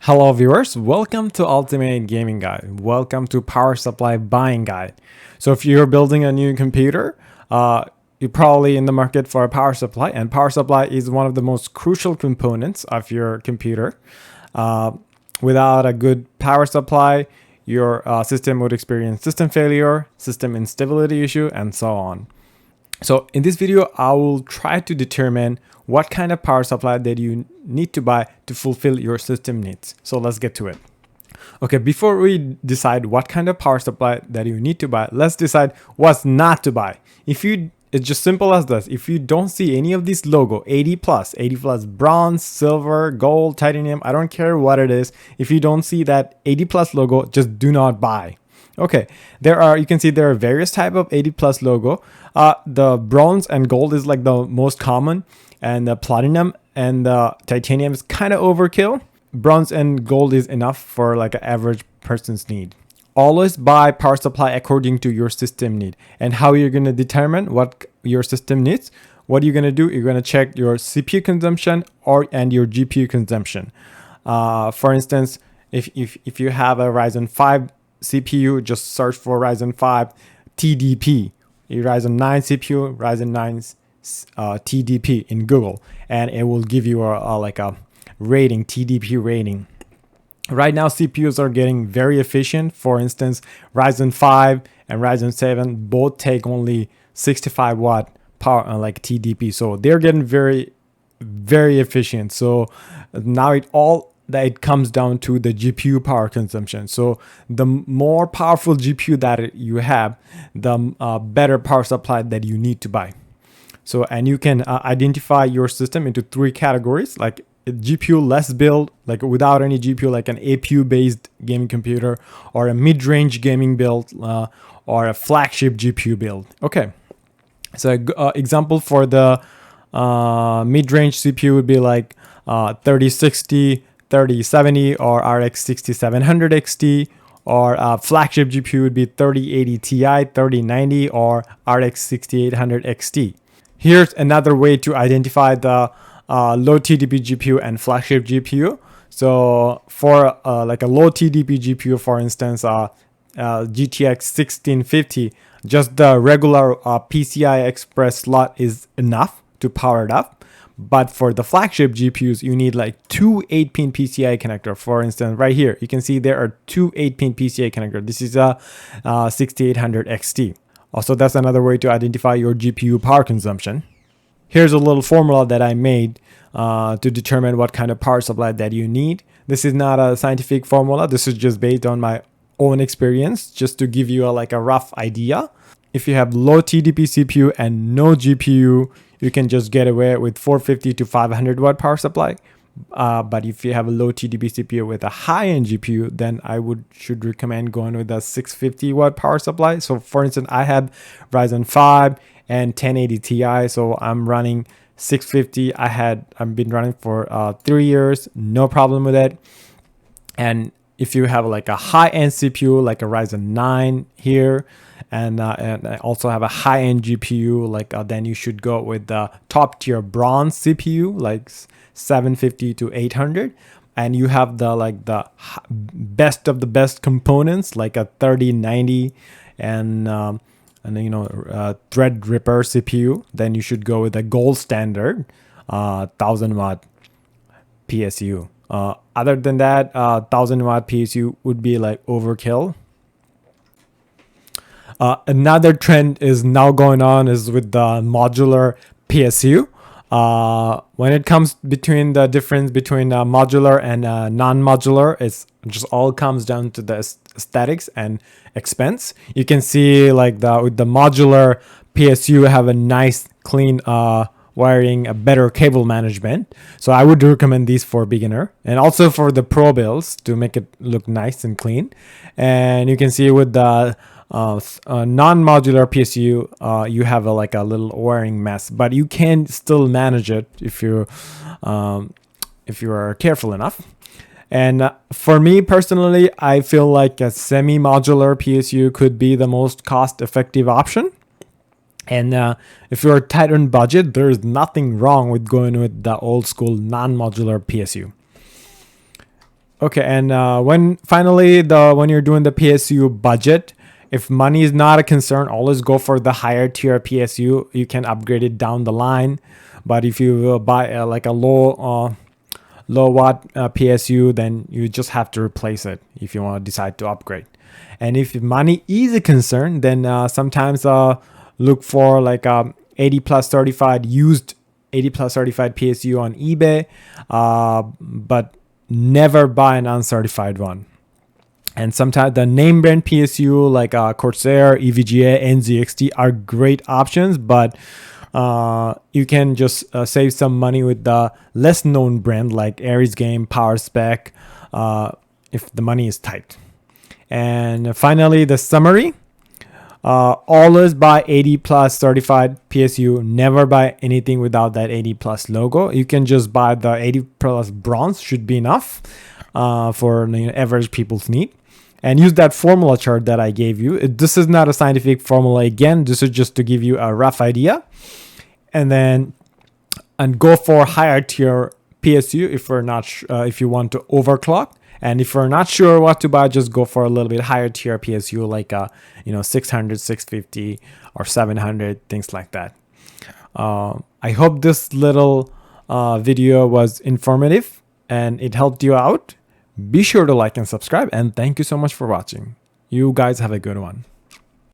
Hello viewers, welcome to Ultimate Gaming Guide. Welcome to Power Supply Buying Guide. So if you're building a new computer, you're probably in the market for a power supply, and power supply is one of the most crucial components of your computer. Without a good power supply, your system would experience system failure, system instability issue, and so on. So in this video, I will try to determine what kind of power supply that you need to buy to fulfill your system needs. So let's get to it. Okay, before we decide what kind of power supply that you need to buy, let's decide what's not to buy. It's just simple as this. If you don't see any of these logo, 80 plus bronze, silver, gold, titanium, I don't care what it is. If you don't see that 80 plus logo, just do not buy. Okay, you can see there are various type of 80 plus logo. The bronze and gold is like the most common, and the platinum and the titanium is kind of overkill. Bronze and gold is enough for like an average person's need. Always buy power supply according to your system need. And how you're going to determine what your system needs, what you're going to do, you're going to check your CPU consumption and your GPU consumption. For instance, if you have a Ryzen 5 CPU, just search for Ryzen 5 TDP, Ryzen 9 CPU, Ryzen 9 TDP in Google, and it will give you a rating, TDP rating. Right now, CPUs are getting very efficient. For instance, Ryzen 5 and Ryzen 7 both take only 65 watt power, TDP. So they're getting very, very efficient. So now it comes down to the GPU power consumption. So the more powerful GPU that you have, the better power supply that you need to buy. So, and you can identify your system into three categories, like GPU less build, like without any GPU, like an APU based gaming computer, or a mid-range gaming build, or a flagship GPU build. Okay, so example for the mid-range CPU would be like 3060, 3070, or RX 6700 XT, or flagship GPU would be 3080 Ti, 3090, or RX 6800 XT. Here's another way to identify the low TDP GPU and flagship GPU. So for like a low TDP GPU, for instance, GTX 1650, just the regular PCI Express slot is enough to power it up. But for the flagship GPUs, you need like two 8-pin PCI connector. For instance, right here, you can see there are two 8-pin PCI connector. This is a 6800 XT. Also, that's another way to identify your GPU power consumption. Here's a little formula that I made to determine what kind of power supply that you need. This is not a scientific formula. This is just based on my own experience, just to give you a rough idea. If you have low TDP CPU and no GPU, you can just get away with 450 to 500 watt power supply. But if you have a low TDP CPU with a high-end GPU, then I should recommend going with a 650 watt power supply. So for instance, I have Ryzen 5 and 1080 Ti, so I'm running 650. I've been running for 3 years, no problem with it. And if you have like a high-end CPU, like a Ryzen 9 here, and I also have a high-end GPU, then you should go with the top-tier bronze CPU, like 750 to 800, and you have the best of the best components, like a 3090 and Threadripper CPU. Then you should go with a gold standard 1000 watt PSU. Other than that, 1000 watt PSU would be like overkill. Another trend is now going on is with the modular PSU. When it comes between the difference between modular and non-modular, it's just all comes down to the aesthetics and expense. You can see with the modular PSU have a nice clean wiring, a better cable management. So I would recommend these for beginner and also for the pro builds to make it look nice and clean. And you can see with the non-modular PSU, you have a little wiring mess, but you can still manage it if you are careful enough. And for me personally, I feel like a semi-modular PSU could be the most cost-effective option. And if you're tight on budget, there's nothing wrong with going with the old school non-modular PSU. Okay, and when you're doing the PSU budget, if money is not a concern, always go for the higher tier PSU. You can upgrade it down the line, but if you buy like a low watt PSU, then you just have to replace it if you want to decide to upgrade. And if money is a concern, then sometimes look for like 80 plus certified used 80 plus certified PSU on eBay, but never buy an uncertified one. And sometimes the name brand PSU like Corsair, EVGA, NZXT are great options, but you can just save some money with the less known brand like Aries Game, Power Spec, if the money is tight. And finally, the Summery. Always buy 80 plus certified PSU. Never buy anything without that 80 plus logo. You can just buy the 80 plus bronze, should be enough for average people's need. And use that formula chart that I gave you. This is not a scientific formula. Again, this is just to give you a rough idea. And then go for higher tier PSU if you want to overclock. And if you're not sure what to buy, just go for a little bit higher tier PSU like 600, 650 or 700, things like that. I hope this little video was informative and it helped you out. Be sure to like and subscribe, and thank you so much for watching. You guys have a good one.